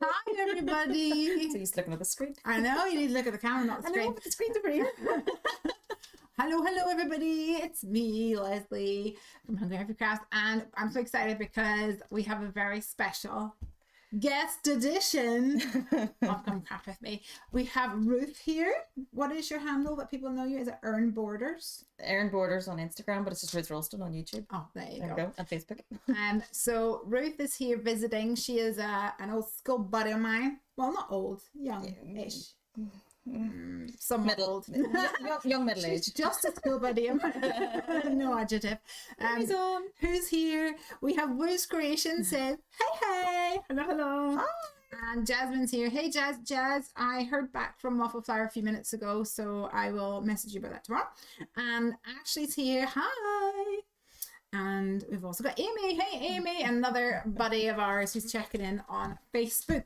Hi, everybody. So you're looking at the screen. I know, you need to look at the camera, not the I screen. know, but the screen's over here. Hello, everybody. It's me, Leslie, from Hungry Heffy Crafts, and I'm so excited because we have a very special guest edition of Come Craft With Me. We have Ruth here. What is your handle that people know you? Is it Erin Borders? Erin Borders on Instagram, but it's just Ruth Ralston on YouTube. Oh, there you There go. we go. And Facebook. So Ruth is here visiting. She is an old school buddy of mine. Well, not old, young-ish. Somewhat old. young middle She's age. just a school buddy of mine. No adjective. Who's here? We have Woo's Creation says, hey. Hello. Hi. And Jasmine's here. Hey, Jazz, I heard back from Waffle Flower a few minutes ago, so I will message you about that tomorrow. And Ashley's here. Hi. And we've also got Amy. Hey, Amy, another buddy of ours who's checking in on Facebook.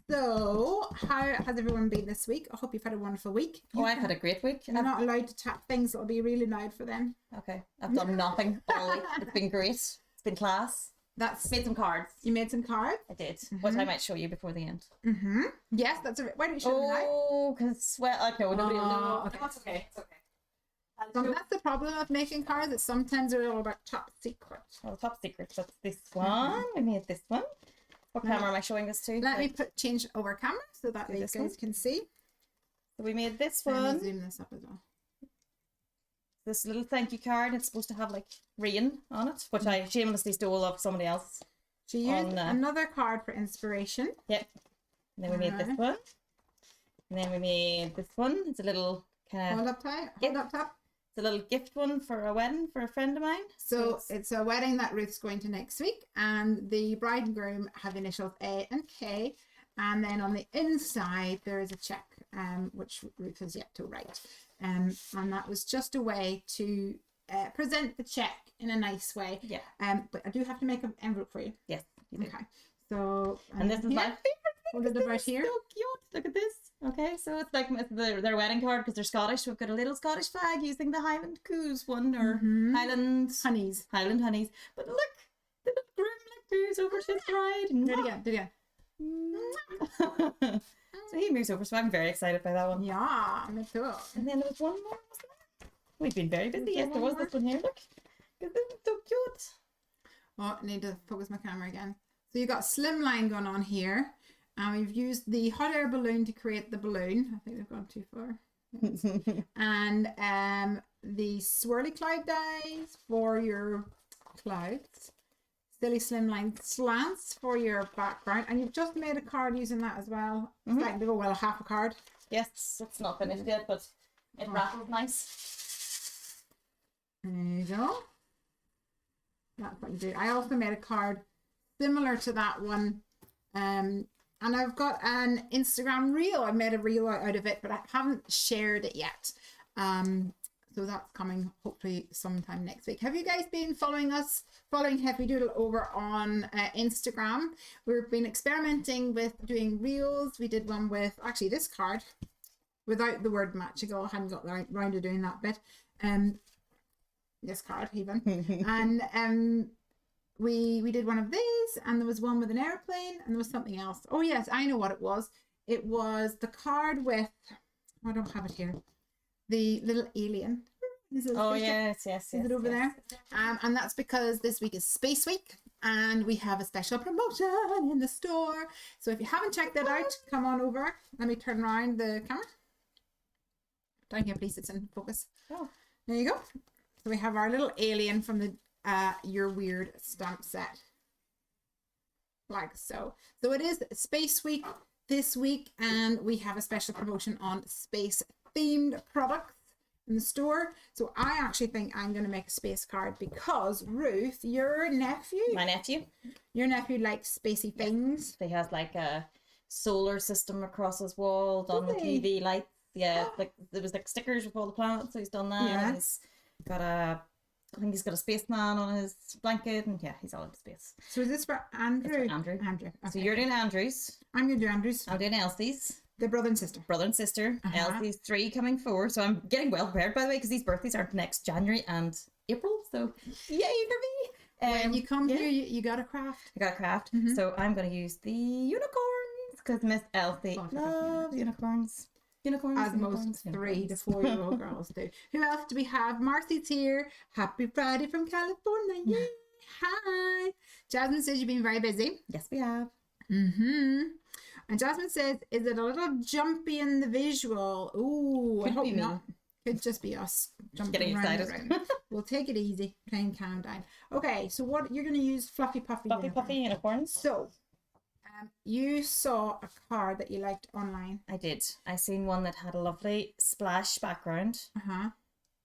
So, how has everyone been this week? I hope you've had a wonderful week. I've had a great week. You're not allowed to tap things, it'll be really loud for them. Okay. I've done nothing all week. It's been great. It's been class. That's Made some cards. You made some cards? I did. Which I might show you before the end. Yes, that's a why don't you show them now? Oh, because, well, no, nobody will know. Okay. That's okay. It's okay. So that's the problem of making cards, that sometimes they're all about top secret. Well, the top secret. That's this one. We made this one. What camera am I showing this to? Let me change over camera so that you this guys one? can see. So we made this Let one. me zoom this up as well. This little thank you card. It's supposed to have like rain on it, which I shamelessly stole off somebody else. She used another card for inspiration. Yep. And then we made this one. And then we made this one. It's a little kind of Hold up tight. Hold up top. It's a little gift one for a wedding for a friend of mine. So it's a wedding that Ruth's going to next week, and the bride and groom have initials A and K, and then on the inside there is a check, which Ruth has yet to write, and that was just a way to present the check in a nice way. Yeah. But I do have to make an envelope for you. Yes, you do. Okay. So And this is my favorite thing. What is it about here? So cute. Look at this. Okay, so it's like their wedding card because they're Scottish. We've got a little Scottish flag using the Highland Coos one or Highland Honeys. Highland Honeys. But look, the little groom like moves over to his bride. And Do it again. So he moves over, so I'm very excited by that one. Yeah, me too. And then there was one more. Wasn't there? We've been very busy. Yes, there was this one here. Look, this is so cute. Oh, I need to focus my camera again. So you've got slimline going on here. We've used the hot air balloon to create the balloon. I think they've gone too far. And the swirly cloud dies for your clouds. Silly slimline slants for your background. And you've just made a card using that as well. It's like to go, well, half a card. Yes, it's not finished yet, but it rattles nice. There you go. That's what you do. I also made a card similar to that one. And I've got an Instagram reel. I made a reel out of it, but I haven't shared it yet. So that's coming hopefully sometime next week. Have you guys been following Heffy Doodle over on Instagram? We've been experimenting with doing reels. We did one with actually this card without the word magical. I hadn't got round to doing that bit. This card even. And we did one of these, and there was one with an airplane, and there was something else. Oh yes, I know what it was. It was the card with, I don't have it here, the little alien. Oh yes. Is it over there? And that's because this week is Space Week, and we have a special promotion in the store. So if you haven't checked that out, come on over. Let me turn around the camera. Down here, please. It's in focus. Oh. There you go. So we have our little alien from the Your Weird stamp set, like so. So it is Space Week this week, and we have a special promotion on space themed products in the store. So I actually think I'm going to make a space card because Ruth, your nephew likes spacey things. He has like a solar system across his wall done with UV lights. Yeah, like there was like stickers with all the planets, so he's done that. Yeah. And he's got I think he's got a spaceman on his blanket, and yeah, he's all into space. So is this for Andrew? It's for Andrew. Andrew. Okay. So you're doing Andrew's. I'm going to do Andrew's. I'm doing Elsie's. The brother and sister. Brother and sister. Elsie's 3 coming 4. So I'm getting well prepared, by the way, because these birthdays aren't next January and April. So yay for me. When you come here, you got to craft. I got a craft. So I'm going to use the unicorn. because Miss Elsie Fluffy loves unicorns. Unicorns, As unicorns, most 3 unicorns. to 4-year-old girls do. Who else do we have? Marcy's here. Happy Friday from California. Yay. Hi. Jasmine says you've been very busy. Yes, we have. Mm-hmm. And Jasmine says, is it a little jumpy in the visual? Ooh, I Could hope be me. not. Could just be us jumping Getting round and excited. round. We'll take it easy. Try and calm down. Okay, so what you're going to use Fluffy Puffy. Fluffy unicorn. puffy unicorns. So, you saw a card that you liked online. I did. I seen one that had a lovely splash background Uh-huh.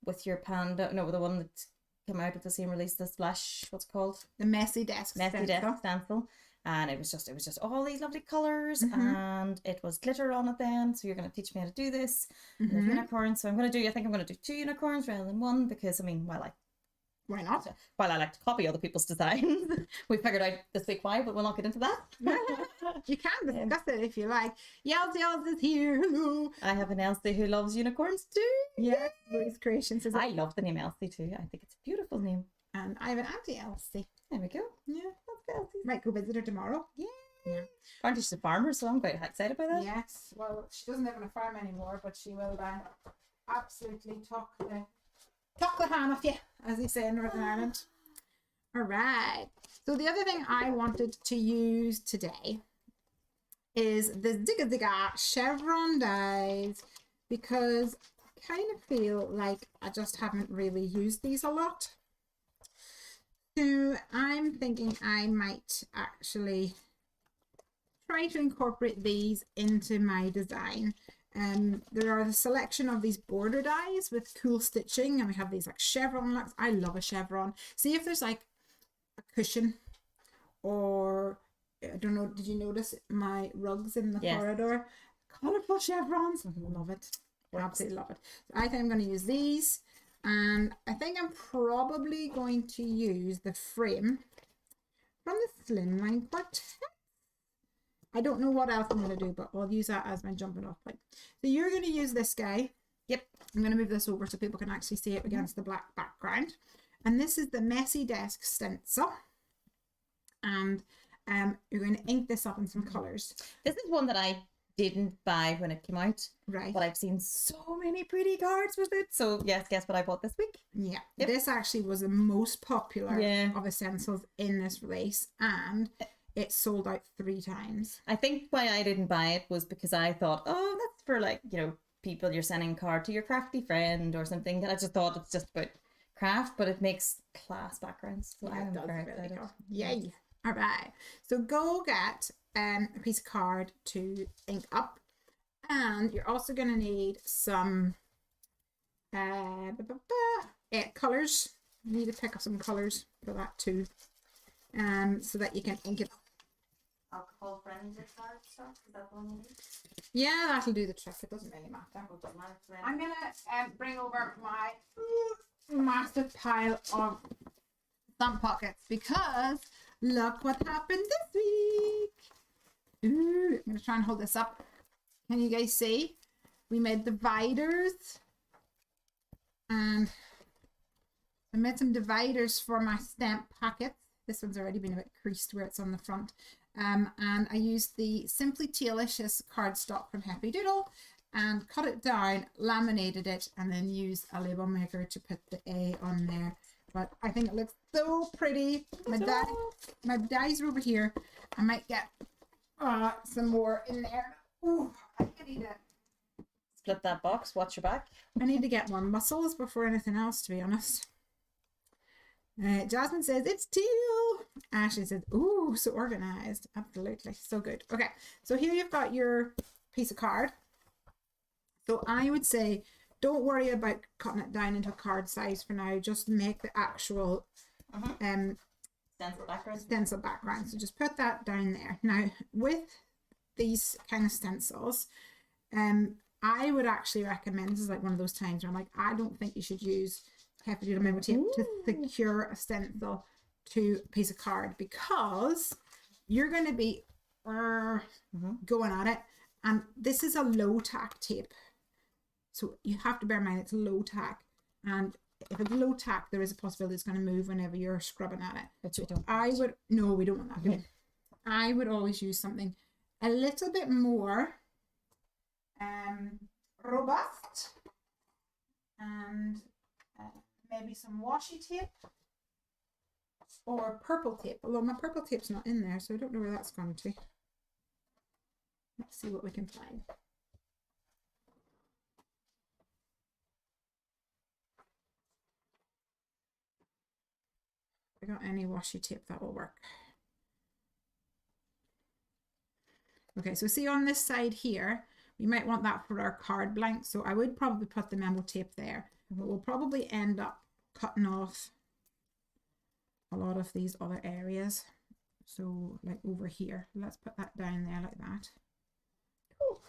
with your panda. No, the one that came out with the same release. The splash. What's it called? The Messy Desk Messy stencil. Desk stencil. And it was just all these lovely colors, and it was glitter on it then. So you're going to teach me how to do this. And there's unicorns. So I think I'm going to do 2 unicorns rather than 1 because I mean, Why not? while I like to copy other people's designs, we figured out this week why, but we'll not get into that. You can discuss it if you like. Yells is here. Hello. I have an Elsie who loves unicorns too. Yes, Rose Creations is I love the name Elsie too. I think it's a beautiful name. and I have an Auntie Elsie. There we go. Yeah. That's Elsie. Might go visit her tomorrow. Yeah. Apparently she's a farmer, so I'm quite excited by that. Yes. Well, she doesn't live on a farm anymore, but she will absolutely talk the hand off you, as they say in Northern Ireland. All right. So the other thing I wanted to use today is the Zigga Zigga chevron dies, because I kind of feel like I just haven't really used these a lot. So I'm thinking I might actually try to incorporate these into my design. There are a selection of these border dies with cool stitching, and we have these like chevron looks. I love a chevron. See if there's like a cushion, or I don't know, did you notice my rugs in the corridor? Colorful chevrons. Love it. Absolutely love it. So I think I'm going to use these, and I think I'm probably going to use the frame from the Slimline Quartet. I don't know what else I'm going to do, but I'll use that as my jumping off point. So you're going to use this guy. Yep. I'm going to move this over so people can actually see it against the black background. And this is the Messy Desk stencil. And you're going to ink this up in some colours. This is one that I didn't buy when it came out. Right. But I've seen so many pretty cards with it. So yes, guess what I bought this week? Yeah. Yep. This actually was the most popular Yeah. of the stencils in this release. And it sold out 3 times. I think why I didn't buy it was because I thought, oh, that's for like, people you're sending a card to your crafty friend or something. And I just thought it's just about craft, but it makes class backgrounds. So Yeah, I'm it does very really excited. cool. Yay. All right. So go get a piece of card to ink up. And you're also going to need some colours. You need to pick up some colours for that too. So that you can ink it up. Alcohol friendly card stuff, is that the one you need? Yeah, that'll do the trick. It doesn't really matter. I'm going to bring over my massive pile of stamp pockets, because look what happened this week. Ooh, I'm going to try and hold this up. Can you guys see? We made dividers, and I made some dividers for my stamp packets. This one's already been a bit creased where it's on the front. And I used the Simply Tealicious cardstock from Heffy and cut it down, laminated it, and then used a label maker to put the A on there. But I think it looks so pretty. My dies are over here. I might get some more in there. Ooh, I need to Split that box, watch your back. I need to get more muscles before anything else, to be honest. Jasmine says it's teal. Ashley says, ooh, so organized. Absolutely, so good. Okay, so here you've got your piece of card. So I would say don't worry about cutting it down into card size for now. Just make the actual stencil background. So just put that down there. Now with these kind of stencils, I would actually recommend, this is like one of those times where I'm like, I don't think you should use Heffy Doodle memo tape to secure a stencil to a piece of card, because you're going to be going at it, and this is a low tack tape, so you have to bear in mind it's low tack, and if it's low tack there is a possibility it's going to move whenever you're scrubbing at it. Which we don't. We don't want that. I would always use something a little bit more robust, and maybe some washi tape or purple tape, although my purple tape's not in there, so I don't know where that's gone to. Let's see what we can find. If I got any washi tape, that will work. Okay, so see on this side here, we might want that for our card blank, so I would probably put the memo tape there, but we'll probably end up cutting off a lot of these other areas. So like over here, let's put that down there like that. Cool.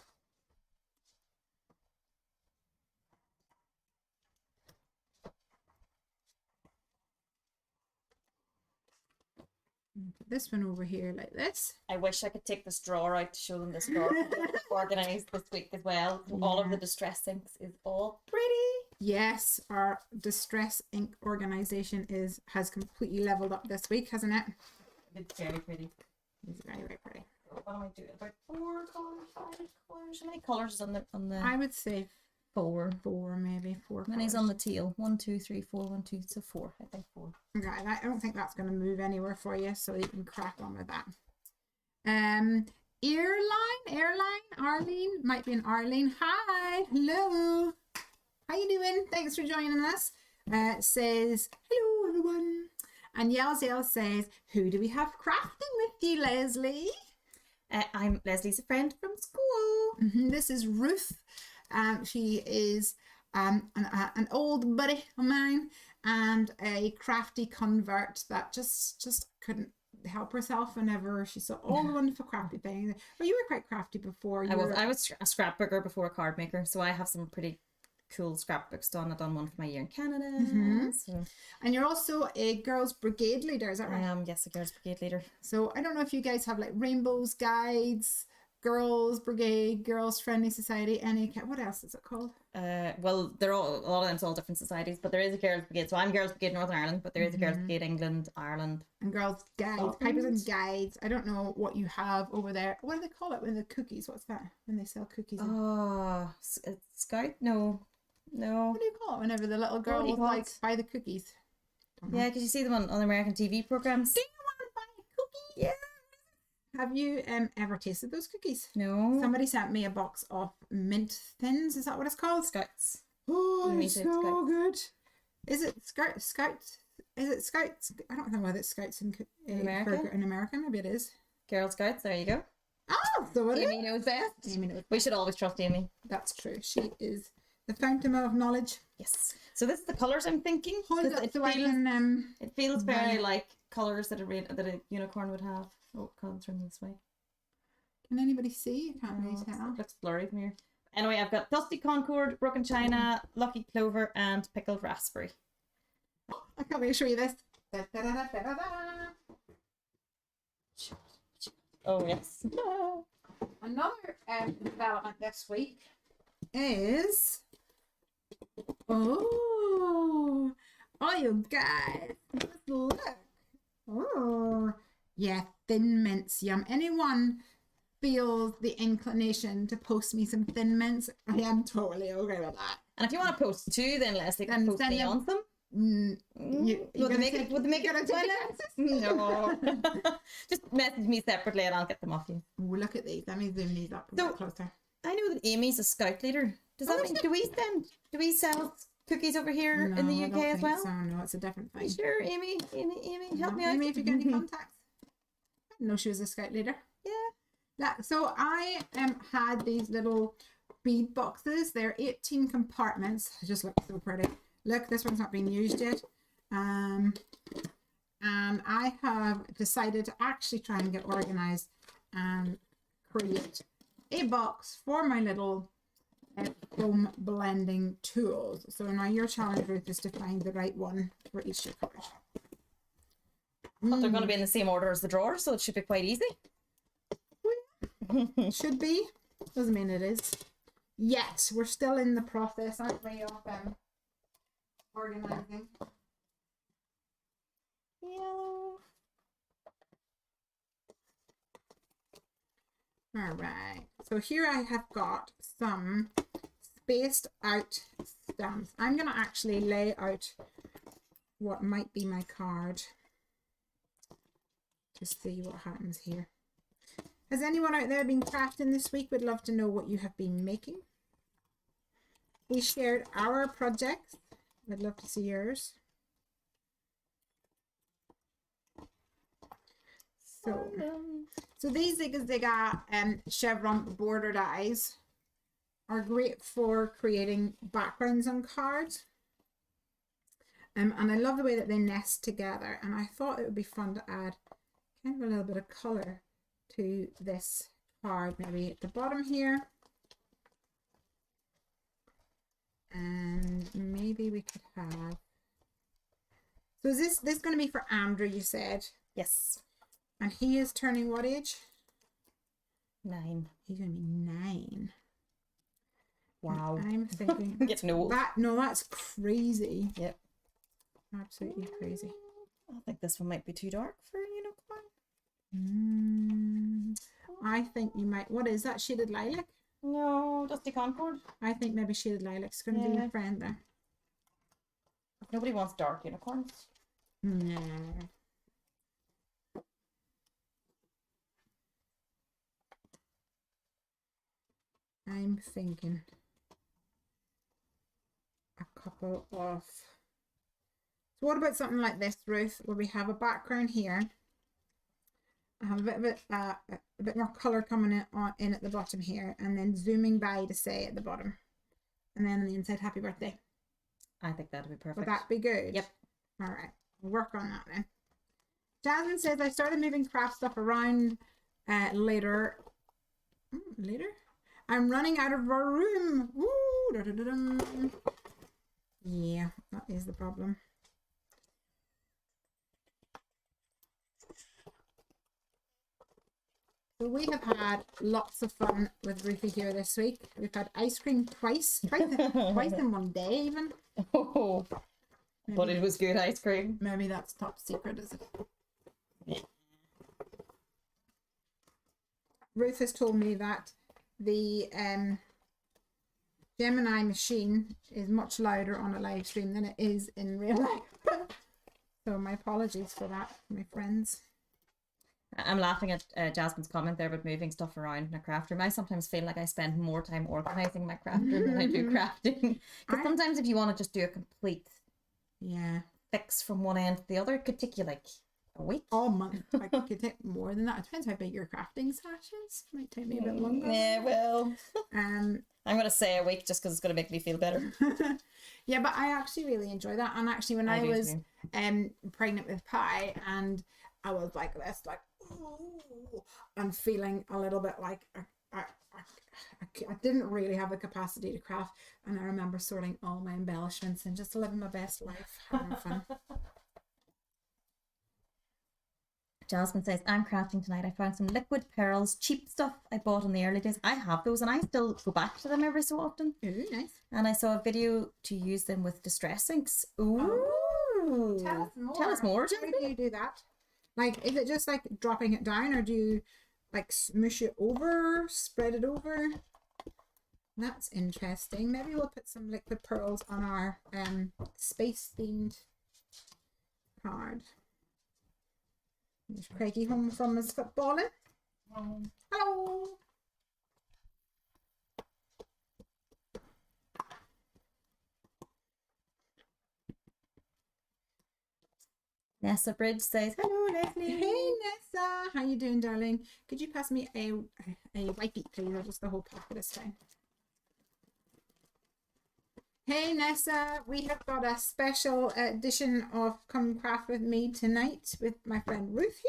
Put this one over here like this. I wish I could take this drawer out to show them this drawer organized this week as well. Yeah. All of the distress inks is all pretty. Yes, our distress ink organization has completely leveled up this week, hasn't it? It's very pretty. It's very, very pretty. What am I doing? About 4 colors, 5 colors? How many colors is on the I would say 4. maybe 4 Many's colours. on the teal. 1, 2, 3, 4, 1, 2, so 4. I think 4. Right, I don't think that's going to move anywhere for you, so you can crack on with that. Arlene, might be an Arlene. Hi, hello. How you doing? Thanks for joining us. Says, hello everyone. And Yells says, who do we have crafting with you, Lesley? I'm Leslie's a friend from school. This is Ruth. She is an old buddy of mine and a crafty convert that just couldn't help herself whenever she saw all the wonderful crafty things. Well, you were quite crafty before. I was a scrapbooker before a card maker, so I have some pretty cool scrapbooks done. I've done one for my year in Canada. So. And you're also a Girls Brigade leader, is that right? I am, yes, a Girls Brigade leader. So I don't know if you guys have like Rainbows Guides, Girls Brigade, Girls Friendly Society, what else is it called? Well, they're all, a lot of them's all different societies, but there is a Girls Brigade. So I'm Girls Brigade Northern Ireland, but there is a Girls Brigade England, Ireland. And Girls Guides, Pipers and Guides. I don't know what you have over there. What do they call it when the cookies? What's that? When they sell cookies? Oh, Scout? No. What do you call it whenever the little girls like buy the cookies? Yeah, because you see them on American TV programs. Do you want to buy a cookie? Yeah. Have you ever tasted those cookies? No. Somebody sent me a box of mint thins. Is that what it's called? Scouts. Oh, it's so good. Is it Scouts? Is it Scouts? I don't know whether it's Scouts in America. In America, maybe it is. Girl Scouts. There you go. Oh, so it Amy is. knows best. Amy knows. We should always trust Amy. That's true. She is the fountain of knowledge. Yes. So this is the colours I'm thinking. Hold it up so I can. It feels very like colours that a unicorn would have. Oh, it comes from this way. Can anybody see? I can't really tell. It looks blurry from here. Anyway, I've got Dusty Concord, Broken China, Lucky Clover, and Pickled Raspberry. I can't wait to show you this. Da, da, da, da, da, da, da. Oh, yes. Another development this week is oh you guys, just look. Oh yeah, Thin Mints, yum. Anyone feels the inclination to post me some Thin Mints, I am totally okay with that. And if you want to post 2, then Lesley can post me on them. Would they make it No. Just message me separately and I'll get them off you. Oh, look at these. Let me zoom these up a So, bit closer. I know that Amy's a Scout leader. Does that mean do we sell cookies over here in the UK as well? So. No, it's a different thing. Sure, Amy, help me out. Amy, if you get any contacts. I didn't know she was a Scout leader. Yeah. So I had these little bead boxes. They're 18 compartments. They just look so pretty. Look, this one's not being used yet. And I have decided to actually try and get organized and create a box for my little foam blending tools. So now your challenge, Ruth, is to find the right one for each of your colors. But they're going to be in the same order as the drawer, so it should be quite easy. Should be. Doesn't mean it is. Yet. We're still in the process, aren't we, of organizing. Yellow. All All right. So here I have got some spaced out stamps. I'm going to actually lay out what might be my card to see what happens here. Has anyone out there been crafting this week? Would love to know what you have been making. We shared our projects. I'd love to see yours. So these Zigga Zigga chevron border dies are great for creating backgrounds on cards. And I love the way that they nest together. And I thought it would be fun to add kind of a little bit of color to this card, maybe at the bottom here. And maybe we could have... So is this going to be for Andrew, you said? Yes. And he is turning what age? 9. He's going to be 9. Wow. And I'm thinking... Getting old. That's crazy. Yep. Absolutely crazy. I think this one might be too dark for a unicorn. I think you might... What is that? Shaded Lilac? No, Dusty Concord. I think maybe Shaded Lilac's going to be your friend there. Nobody wants dark unicorns. No. I'm thinking a couple of... So what about something like this, Ruth, where we have a background here. I have a bit more colour coming in at the bottom here, and then zooming by to say at the bottom. And then on the inside, happy birthday. I think that'd be perfect. Would that be good? Yep. All right. We'll work on that then. Jasmine says, I started moving craft stuff around later. Later? I'm running out of our room. Woo! Da, da, da, da. Yeah, that is the problem. So we have had lots of fun with Ruthie here this week. We've had ice cream twice in one day even. Oh, but it was good ice cream. Maybe that's top secret, is it? Yeah. Ruth has told me that the Gemini machine is much louder on a live stream than it is in real life. So my apologies for that, my friends. I'm laughing at Jasmine's comment there about moving stuff around in a craft room. I sometimes feel like I spend more time organising my craft room than I do crafting. Because sometimes if you want to just do a complete fix from one end to the other, it could take you like a week. All month. Like, it could take more than that. It depends how big your crafting stash is. Might take me a bit longer. Yeah, well. I'm going to say a week just because it's going to make me feel better. Yeah, but I actually really enjoy that. And actually when I was pregnant with Pi, and I was like this, like, ooh, and feeling a little bit like I didn't really have the capacity to craft. And I remember sorting all my embellishments and just living my best life, having fun. Jasmine says, I'm crafting tonight. I found some liquid pearls, cheap stuff I bought in the early days. I have those and I still go back to them every so often. Ooh, nice. And I saw a video to use them with distress inks. Ooh. Oh, tell us more. Tell us more, How do you do that? Like, is it just like dropping it down, or do you like smoosh it over, spread it over? That's interesting. Maybe we'll put some liquid pearls on our space themed card. There's Craigie home from his footballing. Hello. Nessa Bridge says, hello, Lesley. Hey, Nessa. How you doing, darling? Could you pass me a wipey, please, or just the whole packet is fine? Hey, Nessa. We have got a special edition of Come Craft With Me tonight with my friend Ruth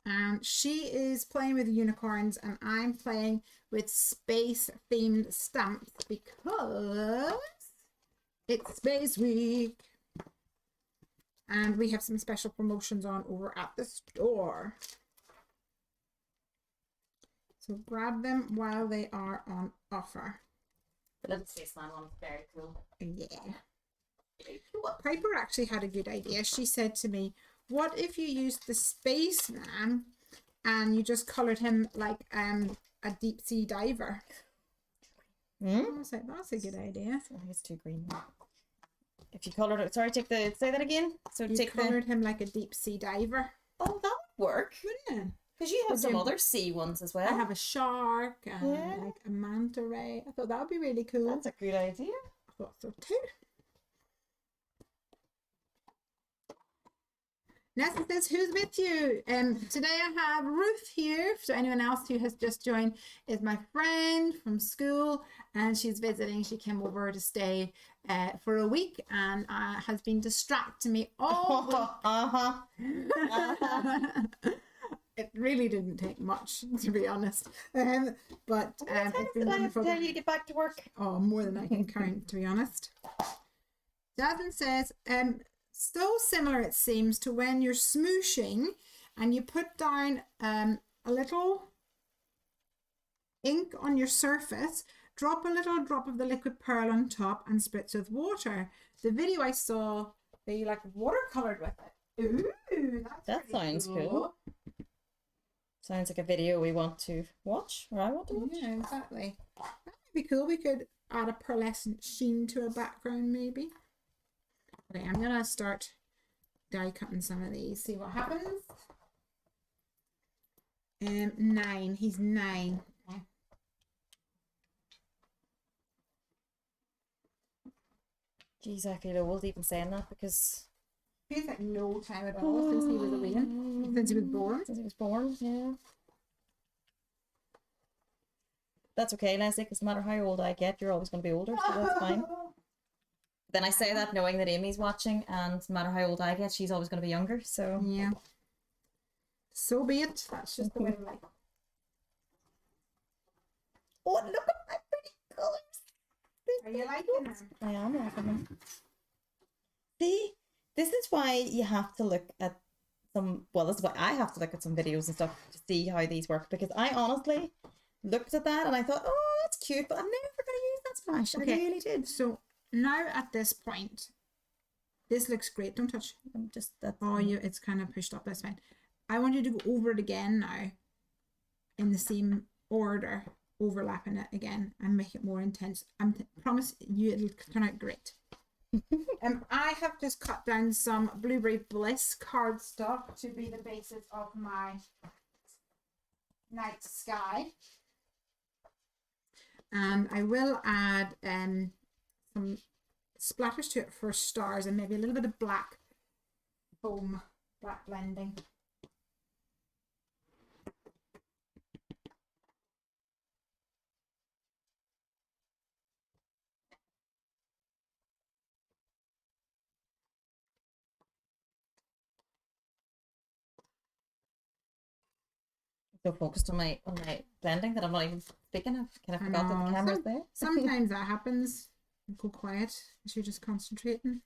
here. She is playing with unicorns and I'm playing with space-themed stamps because it's Space Week. And we have some special promotions on over at the store. So grab them while they are on offer. The little spaceman one is very cool. Yeah. Piper actually had a good idea. She said to me, what if you used the spaceman and you just coloured him like a deep sea diver. I was like, that's a good idea. I think it's too green. If you coloured it, sorry, say that again. So You coloured him like a deep sea diver. Oh, that would work. Yeah. Because you have some other sea ones as well. I have a shark and like a manta ray. I thought that would be really cool. That's a good idea. I thought so too. Nessa says, who's with you? Today I have Ruth here. So anyone else who has just joined is my friend from school, and she's visiting. She came over to stay for a week and has been distracting me all It really didn't take much, to be honest. But it's been wonderful. Did I need to get back to work? Oh, more than I can count, to be honest. Jasmine says, so similar it seems to when you're smooshing and you put down a little ink on your surface, drop a little drop of the liquid pearl on top and spritz with water. The video I saw, they like watercolored with it. Ooh, that sounds cool. Sounds like a video we want to watch, or I want to watch. Yeah, exactly. That would be cool. We could add a pearlescent sheen to a background, maybe. Okay, I'm gonna start die cutting some of these. See what happens. 9. He's 9. Okay. Jeez, I feel old even saying that because Feels like no time at all since he was away. Since he was born. Since he was born, yeah. That's okay, Lesley, because no matter how old I get, you're always going to be older, so that's fine. Then I say that knowing that Amy's watching, and no matter how old I get, she's always going to be younger, so... Yeah. So be it. That's just the way of life. Oh, look at my pretty colours! Are you liking them? I am liking them. See? This is why you have to look at some, well, this is why I have to look at some videos and stuff to see how these work, because I honestly looked at that and I thought, oh, that's cute, but I'm never going to use that splash. Okay. I really did. So now at this point, this looks great. Don't touch. I'm just, that's... Oh, it's kind of pushed up. That's fine. I want you to go over it again now in the same order, overlapping it again and make it more intense. I promise you it'll turn out great. I have just cut down some Blueberry Bliss cardstock to be the basis of my night sky, and I will add some splatters to it for stars and maybe a little bit of black foam, black blending. So focused on my blending that I'm not even speaking of. Can I forgot that the camera's there? Sometimes that happens. Go quiet as you're just concentrating.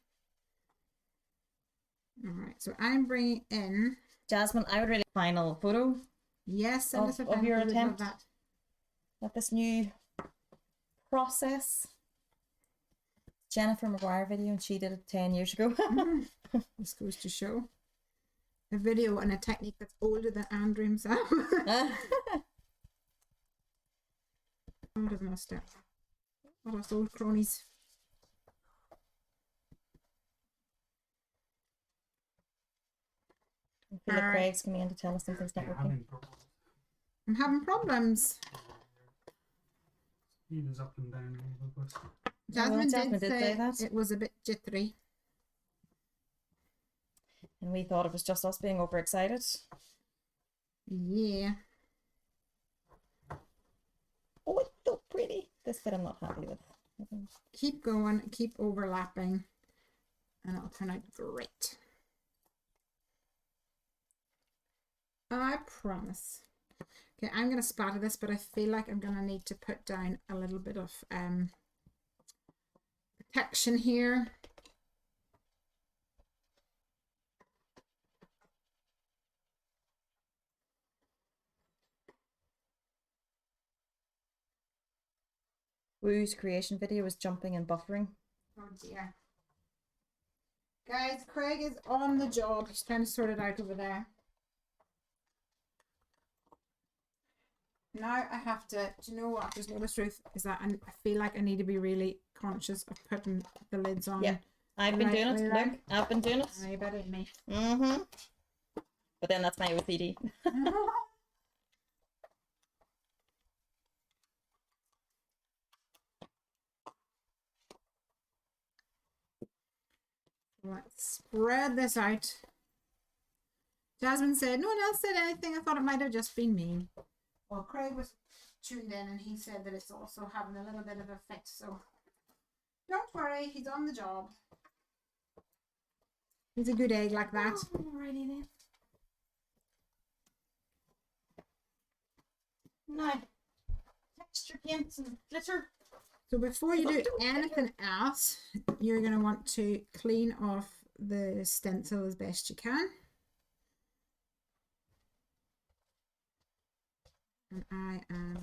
All right, so I'm bringing in Jasmine. I would really final photo. Yes, send us a of your attempt that. At this new process. Jennifer McGuire video, and she did it 10 years ago. This goes to show. A video and a technique that's older than Andrew himself. Older than us, what us old cronies. I feel like Craig's coming in to tell us something's not working. I'm having problems. Even up and down a little bit. Jasmine did say that it was a bit jittery. And we thought it was just us being overexcited. Yeah. Oh, it's so pretty. This bit I'm not happy with. Keep going, keep overlapping, and it'll turn out great. I promise. Okay, I'm going to splatter this, but I feel like I'm going to need to put down a little bit of protection here. Woo's creation video was jumping and buffering. Oh dear. Guys, Craig is on the job. He's trying to sort it out over there. Now I have to, do you know what I've just noticed, Ruth, is that I feel like I need to be really conscious of putting the lids on. Yeah. I've been doing it. Look, I've been doing it. You better than me. Mm-hmm. But then that's my OCD. Let's spread this out. Jasmine said, no one else said anything. I thought it might have just been me. Well, Craig was tuned in and he said that it's also having a little bit of effect. So don't worry, he's on the job. He's a good egg like that. Alrighty then. Now, texture paints and glitter. So before you do anything else, you're going to want to clean off the stencil as best you can. And I am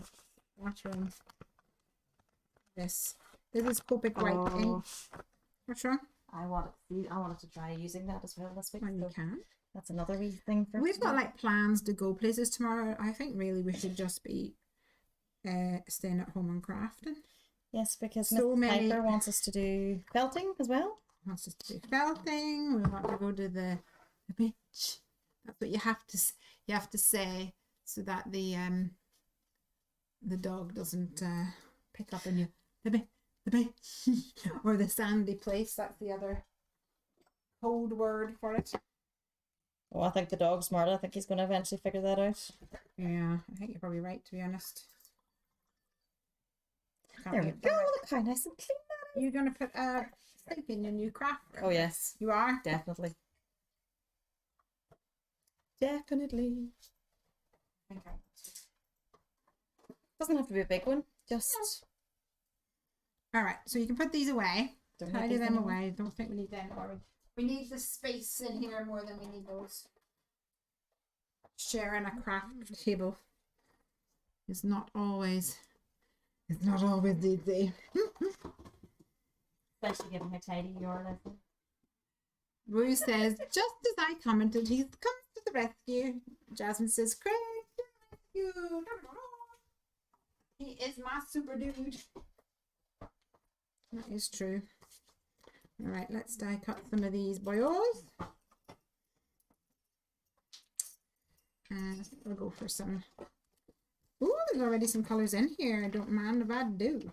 watering this. This is Copic white ink. What's wrong? I wanted to try using that as well this week. Well, you So can. that's another wee thing for We've got like plans to go places tomorrow. I think really we should just be staying at home and crafting. Yes, because So Miss many- Piper wants us to do felting as well. Wants us to do felting. We want to go to the beach. That's what you have to say so that the dog doesn't pick up on you. The beach or the sandy place. That's the other code word for it. Oh, I think the dog's smart. I think he's going to eventually figure that out. Yeah, I think you're probably right, to be honest. Can't There we wait go. for it. Look how nice and clean. You're going to put a sink in your new craft room. Oh yes, You are? definitely. Definitely. Doesn't have to be a big one. Just All right, so you can put these away. don't need Tidy these them anymore. away. Don't think we need them. We need the space in here more than we need those. Sharing a craft table is not always. It's not always easy. Especially given how tidy you are, Leslie. Rue says, just as I commented, he's come to the rescue. Jasmine says, Craig, you. He is my super dude. That is true. All right, let's die cut some of these boyos. And I think we'll go for some. Oh, there's already some colours in here. I don't mind if I do.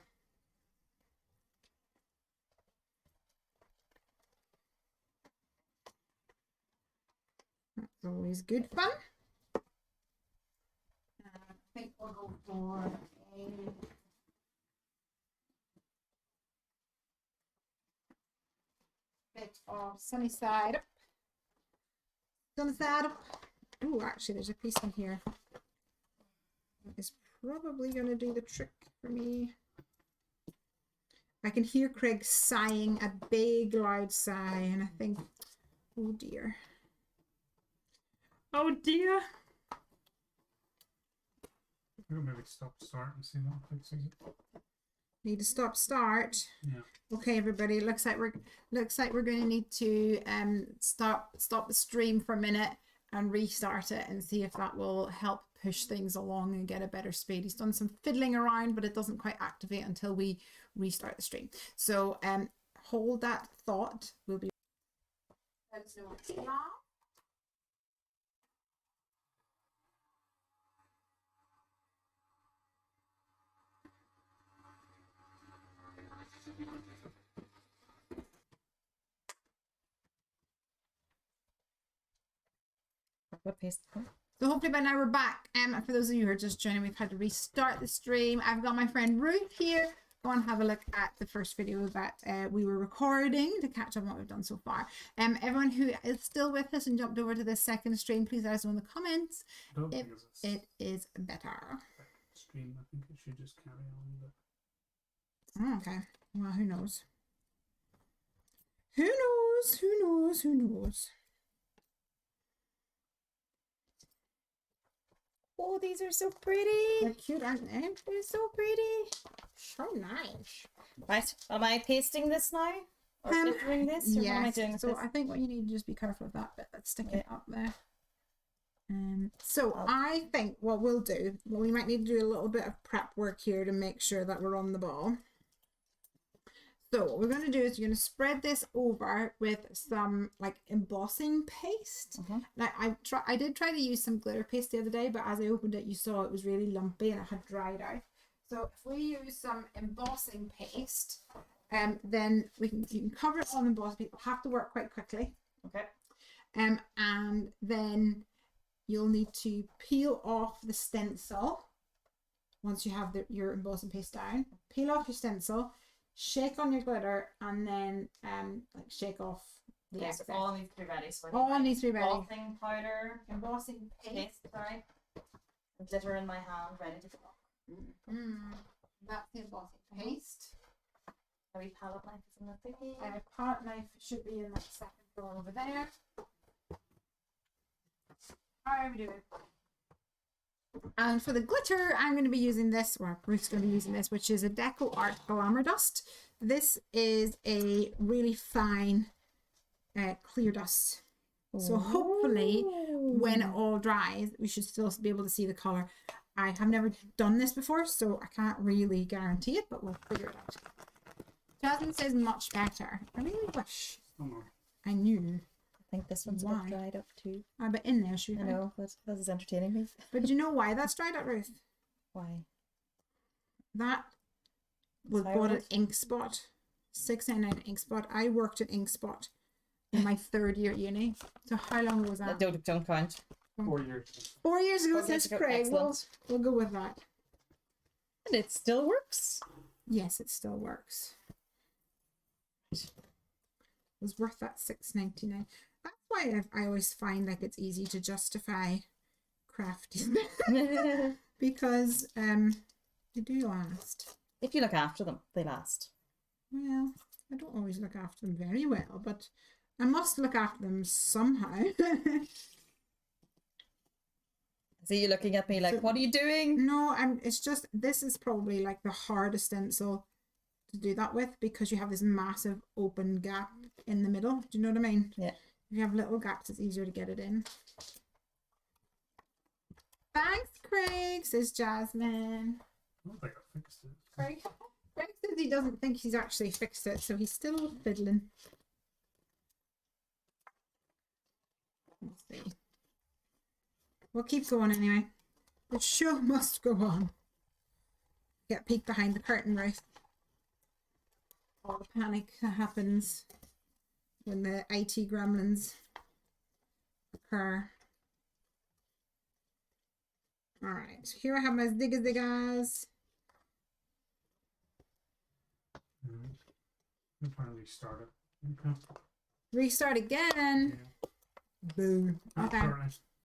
That's always good fun. I think we'll go for a bit of sunny side up. Sunny side up. Oh, actually, there's a piece in here that is probably going to do the trick for me. I can hear Craig sighing a big, loud sigh, and I think, oh dear. Oh dear. We'll maybe stop, start, and see what fixes it. Need to stop start. Yeah. Okay, everybody. It looks like we're going to need to stop the stream for a minute and restart it and see if that will help push things along and get a better speed. He's done some fiddling around, but it doesn't quite activate until we restart the stream. So hold that thought. We'll be. What paste? So hopefully by now we're back. For those of you who are just joining, we've had to restart the stream. I've got my friend Ruth here. Go and have a look at the first video that we were recording to catch up on what we've done so far. Everyone who is still with us and jumped over to the second stream, please let us know in the comments Don't if because it's it is better. stream. I think it should just carry on. But Oh, okay. Well, who knows? Who knows? Who knows? Who knows? Oh, these are so pretty. They're cute, aren't they? They're so pretty. So nice. Right, am I pasting this now? Or glittering this? Or what am I doing with so this? I think what you need to just be careful of that bit that's sticking Yeah. up there. So I think what we'll do, well, we might need to do a little bit of prep work here to make sure that we're on the ball. So what we're going to do is you're going to spread this over with some like embossing paste. Now I did try to use some glitter paste the other day, but as I opened it, you saw it was really lumpy and it had dried out. So if we use some embossing paste, then you can cover it on embossing paste. We'll have to work quite quickly. Okay. And then you'll need to peel off the stencil once you have your embossing paste down. Peel off your stencil, shake on your glitter, and then like shake off the Yes, excess. all needs to be ready. So All needs to be ready. Embossing powder, Embossing paste. sorry, and glitter in my hand, ready to go. That's the embossing paste. A wee palette knife is in the thingy. And a palette knife should be in that second drawer over there. How are we doing? And for the glitter, I'm going to be using this, or Ruth's going to be using this, which is a Deco Art Glamour Dust. This is a really fine clear dust. So hopefully when it all dries, we should still be able to see the colour. I have never done this before, so I can't really guarantee it, but we'll figure it out. Jasmine says much better. I really wish I knew. I think this one's a Why? bit dried up too. But in there, should I know, that is entertaining me. But do you know why that's dried up, Ruth? Why? That was bought at Ink Spot. $6.99 Ink Spot. I worked at Ink Spot in my 3rd year at uni. So how long was that? Don't count. 4 years. 4 years ago, 4 years says ago, Craig. excellent. We'll go with that. And it still works. Yes, it still works. It was worth that $6.99. That's why I always find like it's easy to justify crafting because they do last. If you look after them, they last. Well, I don't always look after them very well, but I must look after them somehow. See you looking at me like, what are you doing? No, it's just, this is probably like the hardest stencil to do that with because you have this massive open gap in the middle. Do you know what I mean? Yeah. If you have little gaps, it's easier to get it in. Thanks, Craig, says Jasmine. I don't think I fixed it. Craig says he doesn't think he's actually fixed it, so he's still fiddling. Let's see. We'll keep going anyway. The show must go on. Get a peek behind the curtain, Ruth. All the panic that happens when the IT gremlins occur. Alright, so here I have my ziggas. I'm trying to restart it. Okay. Restart again. Yeah. Boo. Oh, Okay. very nice.